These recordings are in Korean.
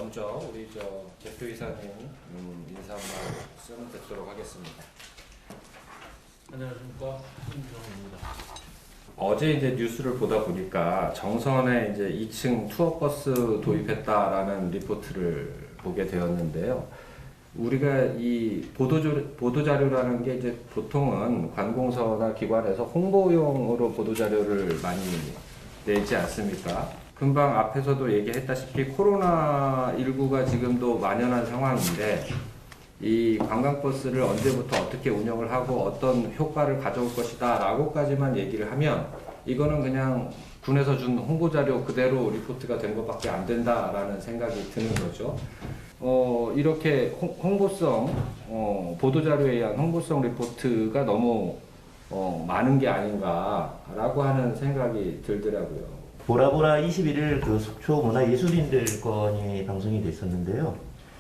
먼저 우리 대표이사님 인사 말씀 듣도록 하겠습니다. 안녕하십니까, 김정입니다. 어제 뉴스를 보다 보니까 정선에 2층 투어버스 도입했다라는 리포트를 보게 되었는데요. 우리가 이 보도자료라는 게 보통은 관공서나 기관에서 홍보용으로 보도자료를 많이 내지 않습니까? 금방 앞에서도 얘기했다시피 코로나19가 지금도 만연한 상황인데 이 관광버스를 언제부터 어떻게 운영을 하고 어떤 효과를 가져올 것이다 라고까지만 얘기를 하면 이거는 그냥 군에서 준 홍보자료 그대로 리포트가 된 것밖에 안 된다라는 생각이 드는 거죠. 이렇게 홍보성, 보도자료에 의한 홍보성 리포트가 너무 많은 게 아닌가라고 하는 생각이 들더라고요. 보라보라 21일 그 속초 문화예술인들 건이 방송이 됐었는데요.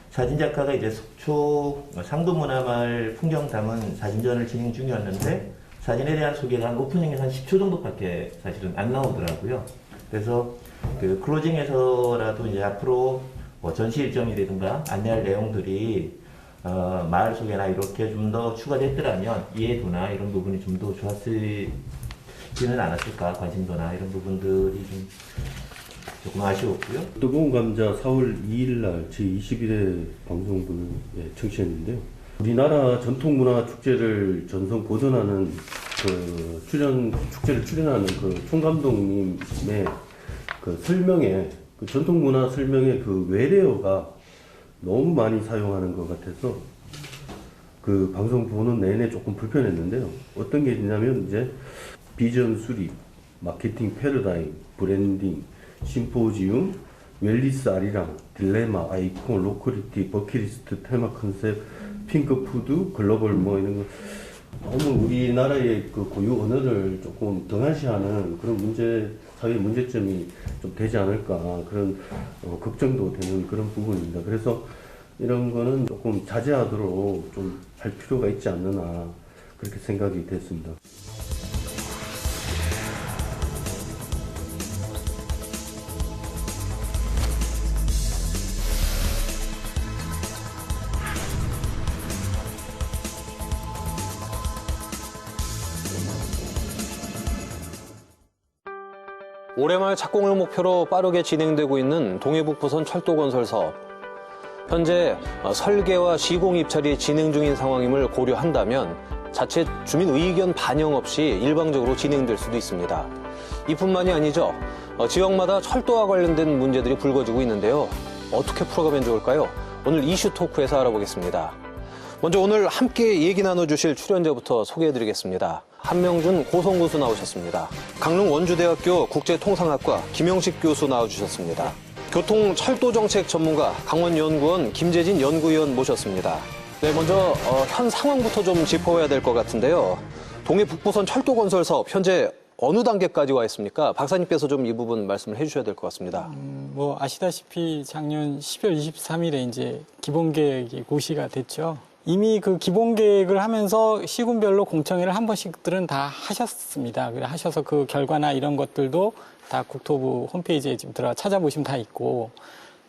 사진작가가 이제 속초 상도문화마을 풍경 담은 사진전을 진행 중이었는데 사진에 대한 소개가 한 오프닝에서 한 10초 정도밖에 사실은 안 나오더라고요. 그래서 그 클로징에서라도 이제 앞으로 전시 일정이라든가 안내할 내용들이 마을 소개나 이렇게 좀 더 추가됐더라면 이해도나 이런 부분이 좀 더 좋았지는 않았을까, 관심도나 이런 부분들이 좀 조금 아쉬웠고요. 뜨거운 감자 4월 2일 날 제21회 방송분을 청취했는데요. 우리나라 전통문화 축제를 전성 보존하는 축제를 출연하는 총감독님의 설명에 전통문화 설명에 외래어가 너무 많이 사용하는 것 같아서 방송 보는 내내 조금 불편했는데요. 어떤 게 있냐면 비전 수립, 마케팅 패러다임, 브랜딩, 심포지움, 웰리스 아리랑, 딜레마, 아이콘, 로컬리티, 버킷리스트, 테마 컨셉, 핑크푸드, 글로벌 이런 거 너무 우리나라의 고유 언어를 조금 등한시하는 그런 사회 문제점이 좀 되지 않을까 그런 걱정도 되는 그런 부분입니다. 그래서 이런 거는 조금 자제하도록 좀 할 필요가 있지 않느냐 그렇게 생각이 됐습니다. 올해 말 착공을 목표로 빠르게 진행되고 있는 동해북부선 철도건설 사업. 현재 설계와 시공 입찰이 진행 중인 상황임을 고려한다면 자체 주민 의견 반영 없이 일방적으로 진행될 수도 있습니다. 이뿐만이 아니죠. 지역마다 철도와 관련된 문제들이 불거지고 있는데요. 어떻게 풀어가면 좋을까요? 오늘 이슈 토크에서 알아보겠습니다. 먼저 오늘 함께 얘기 나눠주실 출연자부터 소개해드리겠습니다. 한명준 고성군수 나오셨습니다. 강릉 원주대학교 국제통상학과 김영식 교수 나와주셨습니다. 교통철도정책 전문가 강원연구원 김재진 연구위원 모셨습니다. 네, 먼저 현 상황부터 좀 짚어봐야 될 것 같은데요. 동해북부선 철도건설 사업 현재 어느 단계까지 와 있습니까? 박사님께서 좀 이 부분 말씀을 해주셔야 될 것 같습니다. 아시다시피 작년 12월 23일에 이제 기본계획이 고시가 됐죠. 이미 그 기본계획을 하면서 시군별로 공청회를 한 번씩들은 다 하셨습니다. 하셔서 그 결과나 이런 것들도 다 국토부 홈페이지에 지금 들어가 찾아보시면 다 있고,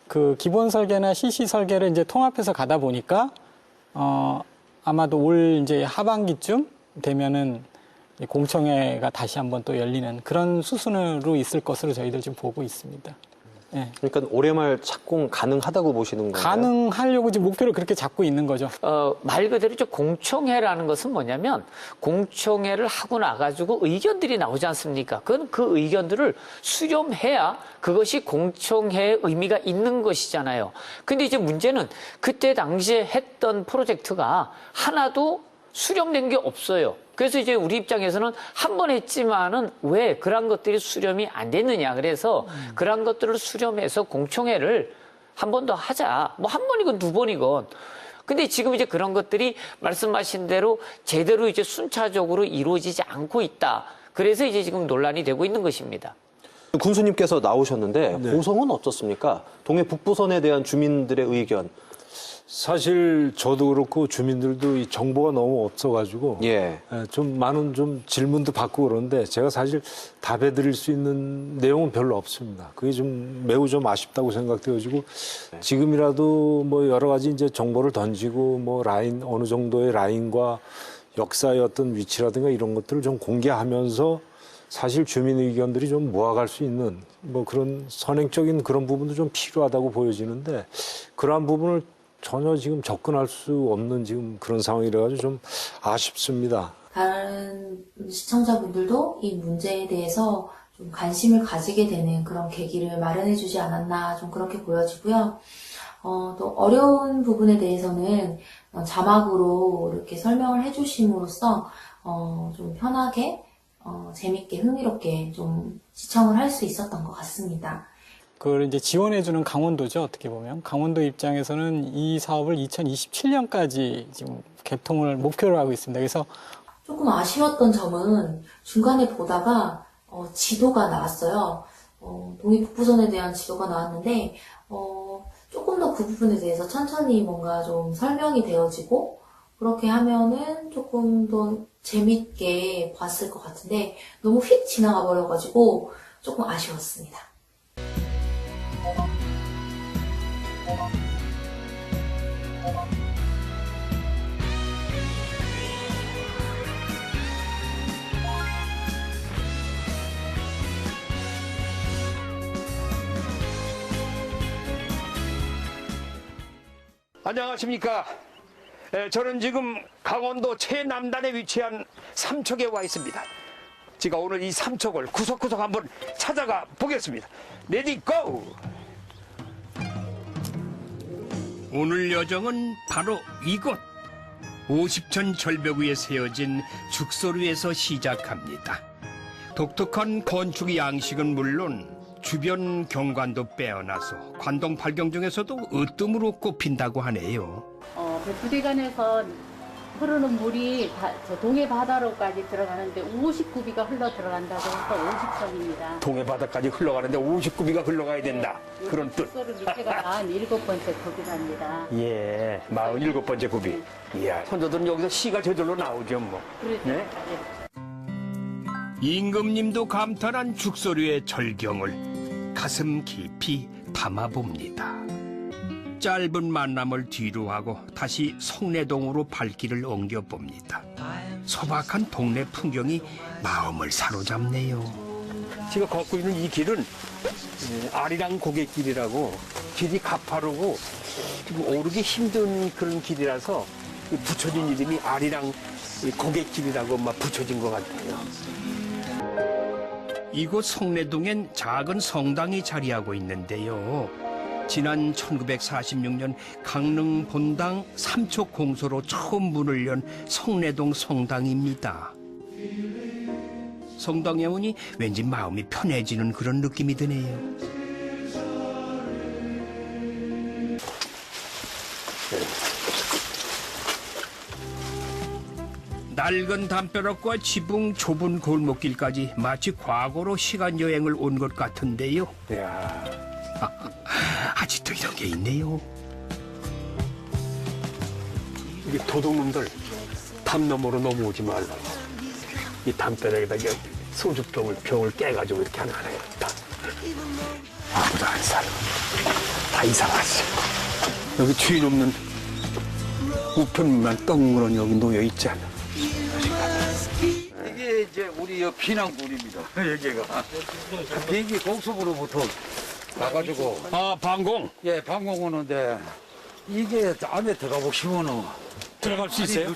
그 기본 설계나 실시 설계를 이제 통합해서 가다 보니까, 아마도 올 이제 하반기쯤 되면은 공청회가 다시 한번 또 열리는 그런 수순으로 있을 것으로 저희들 지금 보고 있습니다. 네. 그러니까 올해 말 착공 가능하다고 보시는 건가요? 가능하려고 지금 목표를 그렇게 잡고 있는 거죠. 말 그대로 공청회라는 것은 뭐냐면 공청회를 하고 나가지고 의견들이 나오지 않습니까? 그 의견들을 수렴해야 그것이 공청회의 의미가 있는 것이잖아요. 근데 이제 문제는 그때 당시에 했던 프로젝트가 하나도 수렴된 게 없어요. 그래서 이제 우리 입장에서는 한 번 했지만은 왜 그런 것들이 수렴이 안 됐느냐. 그래서 그런 것들을 수렴해서 공청회를 한 번 더 하자. 한 번이건 두 번이건. 근데 지금 이제 그런 것들이 말씀하신 대로 제대로 이제 순차적으로 이루어지지 않고 있다. 그래서 이제 지금 논란이 되고 있는 것입니다. 군수님께서 나오셨는데 고성은 어떻습니까? 동해 북부선에 대한 주민들의 의견. 사실 저도 그렇고 주민들도 이 정보가 너무 없어가지고 예. 좀 많은 좀 질문도 받고 그러는데 제가 사실 답해드릴 수 있는 내용은 별로 없습니다. 그게 좀 매우 좀 아쉽다고 생각되어지고 지금이라도 뭐 여러 가지 이제 정보를 던지고 뭐 라인 어느 정도의 라인과 역사의 어떤 위치라든가 이런 것들을 좀 공개하면서 사실 주민 의견들이 좀 모아갈 수 있는 뭐 그런 선행적인 그런 부분도 좀 필요하다고 보여지는데 그러한 부분을 전혀 지금 접근할 수 없는 지금 그런 상황이라 가지고 좀 아쉽습니다. 다른 시청자분들도 이 문제에 대해서 좀 관심을 가지게 되는 그런 계기를 마련해 주지 않았나 좀 그렇게 보여지고요. 또 어려운 부분에 대해서는 자막으로 이렇게 설명을 해 주심으로써 좀 편하게 재밌게 흥미롭게 좀 시청을 할 수 있었던 것 같습니다. 그걸 이제 지원해주는 강원도죠, 어떻게 보면. 강원도 입장에서는 이 사업을 2027년까지 지금 개통을 목표로 하고 있습니다. 그래서 조금 아쉬웠던 점은 중간에 보다가 지도가 나왔어요. 동해북부선에 대한 지도가 나왔는데 조금 더 그 부분에 대해서 천천히 뭔가 좀 설명이 되어지고 그렇게 하면은 조금 더 재밌게 봤을 것 같은데 너무 휙 지나가 버려가지고 조금 아쉬웠습니다. 안녕하십니까. 저는 지금 강원도 최남단에 위치한 삼척에 와 있습니다. 제가 오늘 이 삼척을 구석구석 한번 찾아가 보겠습니다. 레디 고! 오늘 여정은 바로 이곳 50천 절벽 위에 세워진 죽소리에서 시작합니다. 독특한 건축 양식은 물론 주변 경관도 빼어나서 관동 팔경 중에서도 으뜸으로 꼽힌다고 하네요. 백두대간에서 흐르는 물이 저 동해 바다로까지 들어가는데 50구비가 흘러 들어간다고 해서 50척입니다. 동해 바다까지 흘러가는데 50구비가 흘러가야 된다. 그런 뜻. 숙소를 밑에가 47번째 구비랍니다. 예, 47번째 구비. 이야, 선조들은 여기서 시가 저절로 나오죠, 뭐. 그렇죠. 네? 임금님도 감탄한 죽소리의 절경을 가슴 깊이 담아봅니다. 짧은 만남을 뒤로 하고 다시 성내동으로 발길을 옮겨봅니다. 소박한 동네 풍경이 마음을 사로잡네요. 제가 걷고 있는 이 길은 아리랑 고갯길이라고 길이 가파르고 좀 오르기 힘든 그런 길이라서 붙여진 이름이 아리랑 고갯길이라고 막 붙여진 것 같아요. 이곳 성내동엔 작은 성당이 자리하고 있는데요. 지난 1946년 강릉 본당 삼척 공소로 처음 문을 연 성내동 성당입니다. 성당에 오니 왠지 마음이 편해지는 그런 느낌이 드네요. 낡은 담벼락과 지붕 좁은 골목길까지 마치 과거로 시간 여행을 온 것 같은데요. 이야, 아직도 이런 게 있네요. 이게 도둑놈들 담 너머로 넘어오지 말라고. 이 담벼락에다 소주병을 깨가지고 이렇게 하나하나 다. 아무도 안 살아. 다 이사갔어. 여기 주인 없는 우편물만 덩그러니 여기 놓여 있지 않아. 이게 이제 우리 피난굴입니다. 여기가 비행기 공습으로부터 가가지고 방공. 예 방공 오는데 이게 안에 들어가고 싶으면 들어갈 수 있어요?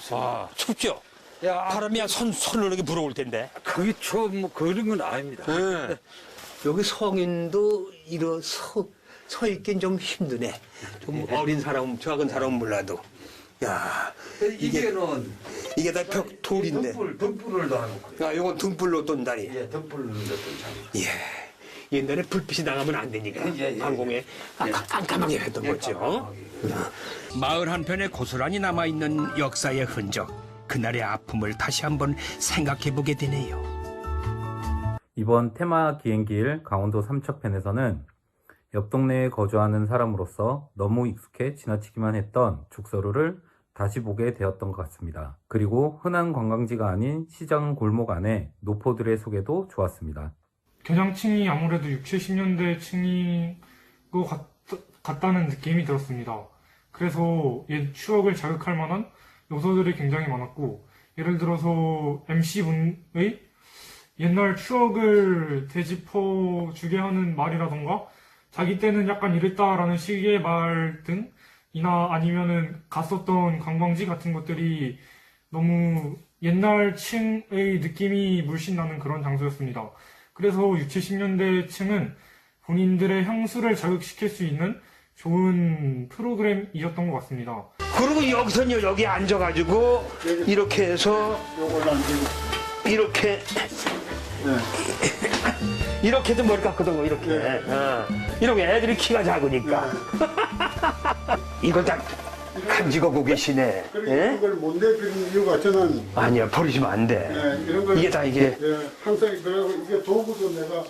춥죠? 야 바람이 한 손을 이렇게 불어올 텐데. 그게 좀 뭐 그런 건 아닙니다. 네. 여기 성인도 서 있긴 좀 힘드네. 좀 어린 사람, 작은 사람은 몰라도. 야, 이게 다 돌인데. 등불을 놔놓고. 야, 이건 등불로 돈다니. 예, 등불을 놔뒀잖아. 예. 옛날에 불빛이 나가면 안 되니까 예. 방공에 깜깜하게 했던 거죠. 마을 한편에 고스란히 남아있는 역사의 흔적. 그날의 아픔을 다시 한번 생각해보게 되네요. 이번 테마 기행길 강원도 삼척편에서는 옆 동네에 거주하는 사람으로서 너무 익숙해 지나치기만 했던 죽서루를 다시 보게 되었던 것 같습니다. 그리고 흔한 관광지가 아닌 시장 골목 안에 노포들의 소개도 좋았습니다. 겨냥층이 아무래도 60, 70년대 층인 것 같다는 느낌이 들었습니다. 그래서 옛 추억을 자극할 만한 요소들이 굉장히 많았고, 예를 들어서 MC분의 옛날 추억을 되짚어주게 하는 말이라던가 자기 때는 약간 이랬다라는 식의 말 등이나 아니면은 갔었던 관광지 같은 것들이 너무 옛날 층의 느낌이 물씬 나는 그런 장소였습니다. 그래서 60, 70년대 층은 본인들의 향수를 자극시킬 수 있는 좋은 프로그램이었던 것 같습니다. 그리고 여기서는요, 여기 앉아가지고 이렇게 해서 이렇게 이렇게도 머리 깎거든, 이렇게. 이렇게 애들이 키가 작으니까. 이걸 다 간직하고 계시네. 그래, 이걸 못 내드리는 이유가 저는 아니야, 버리시면 안 돼. 이런 걸 이게 다 이게. 항상 그러고 이게 도구도 내가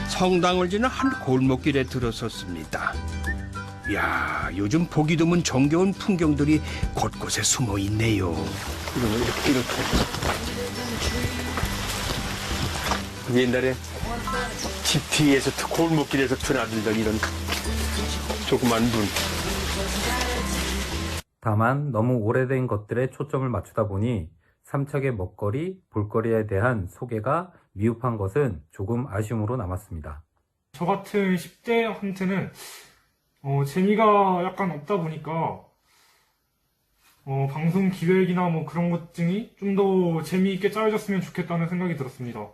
성당을 지나 한 골목길에 들어섰습니다. 야, 요즘 보기 드문 정겨운 풍경들이 곳곳에 숨어 있네요. 옛날에 집 뒤에서 골목길에서 드나들던 이런 조그만 문. 다만 너무 오래된 것들에 초점을 맞추다 보니 삼척의 먹거리, 볼거리에 대한 소개가 미흡한 것은 조금 아쉬움으로 남았습니다. 저 같은 10대한테는 재미가 약간 없다 보니까 방송 기획이나 뭐 그런 것 등이 좀 더 재미있게 짜여졌으면 좋겠다는 생각이 들었습니다.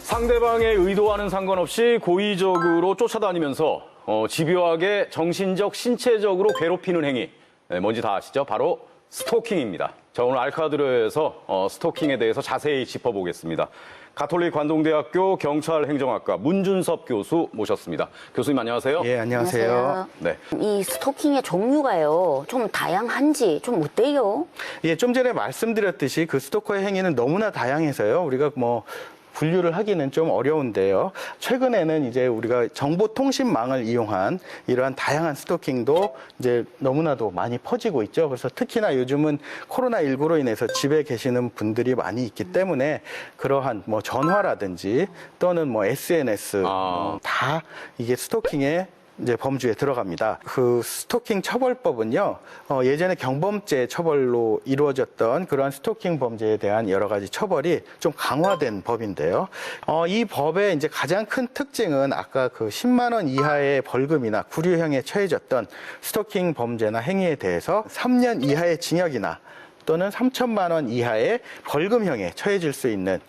상대방의 의도와는 상관없이 고의적으로 쫓아다니면서 집요하게 정신적, 신체적으로 괴롭히는 행위. 네, 뭔지 다 아시죠? 바로 스토킹입니다. 자, 오늘 알카드로에서 스토킹에 대해서 자세히 짚어보겠습니다. 가톨릭 관동대학교 경찰행정학과 문준섭 교수 모셨습니다. 교수님 안녕하세요. 예, 안녕하세요. 네. 이 스토킹의 종류가요, 좀 다양한지 좀 어때요? 예, 좀 전에 말씀드렸듯이 그 스토커의 행위는 너무나 다양해서요. 우리가 뭐 분류를 하기는 좀 어려운데요. 최근에는 이제 우리가 정보통신망을 이용한 이러한 다양한 스토킹도 이제 너무나도 많이 퍼지고 있죠. 그래서 특히나 요즘은 코로나19로 인해서 집에 계시는 분들이 많이 있기 때문에 그러한 뭐 전화라든지 또는 뭐 SNS 다 이게 스토킹의 이제 범주에 들어갑니다. 그 스토킹 처벌법은요, 예전에 경범죄 처벌로 이루어졌던 그러한 스토킹 범죄에 대한 여러 가지 처벌이 좀 강화된 법인데요. 이 법의 이제 가장 큰 특징은 아까 그 10만 원 이하의 벌금이나 구류형에 처해졌던 스토킹 범죄나 행위에 대해서 3년 이하의 징역이나 또는 3천만 원 이하의 벌금형에 처해질 수 있는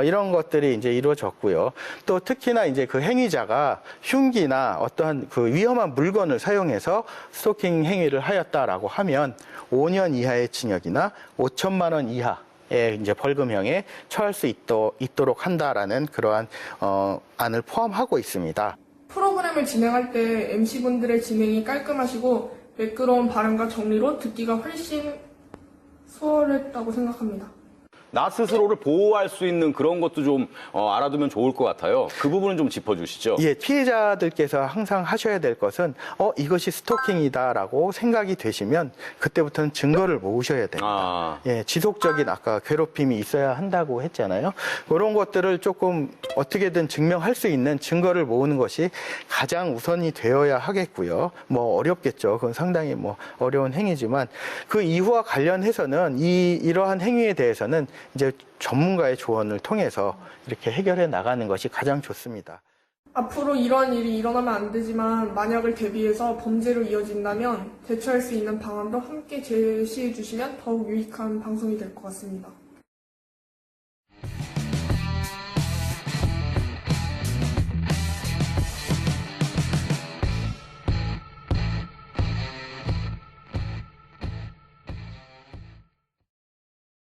이런 것들이 이제 이루어졌고요. 또 특히나 이제 그 행위자가 흉기나 어떠한 그 위험한 물건을 사용해서 스토킹 행위를 하였다라고 하면 5년 이하의 징역이나 5천만 원 이하의 이제 벌금형에 처할 수 있도록 한다라는 그러한 안을 포함하고 있습니다. 프로그램을 진행할 때 MC분들의 진행이 깔끔하시고 매끄러운 발음과 정리로 듣기가 훨씬 수월했다고 생각합니다. 나 스스로를 보호할 수 있는 그런 것도 좀 알아두면 좋을 것 같아요. 그 부분은 좀 짚어주시죠. 예, 피해자들께서 항상 하셔야 될 것은 이것이 스토킹이다라고 생각이 되시면 그때부터는 증거를 모으셔야 됩니다. 예, 지속적인 아까 괴롭힘이 있어야 한다고 했잖아요. 그런 것들을 조금 어떻게든 증명할 수 있는 증거를 모으는 것이 가장 우선이 되어야 하겠고요. 뭐 어렵겠죠. 그건 상당히 뭐 어려운 행위지만 그 이후와 관련해서는 이러한 행위에 대해서는 이제 전문가의 조언을 통해서 이렇게 해결해 나가는 것이 가장 좋습니다. 앞으로 이러한 일이 일어나면 안 되지만 만약을 대비해서 범죄로 이어진다면 대처할 수 있는 방안도 함께 제시해 주시면 더욱 유익한 방송이 될 것 같습니다.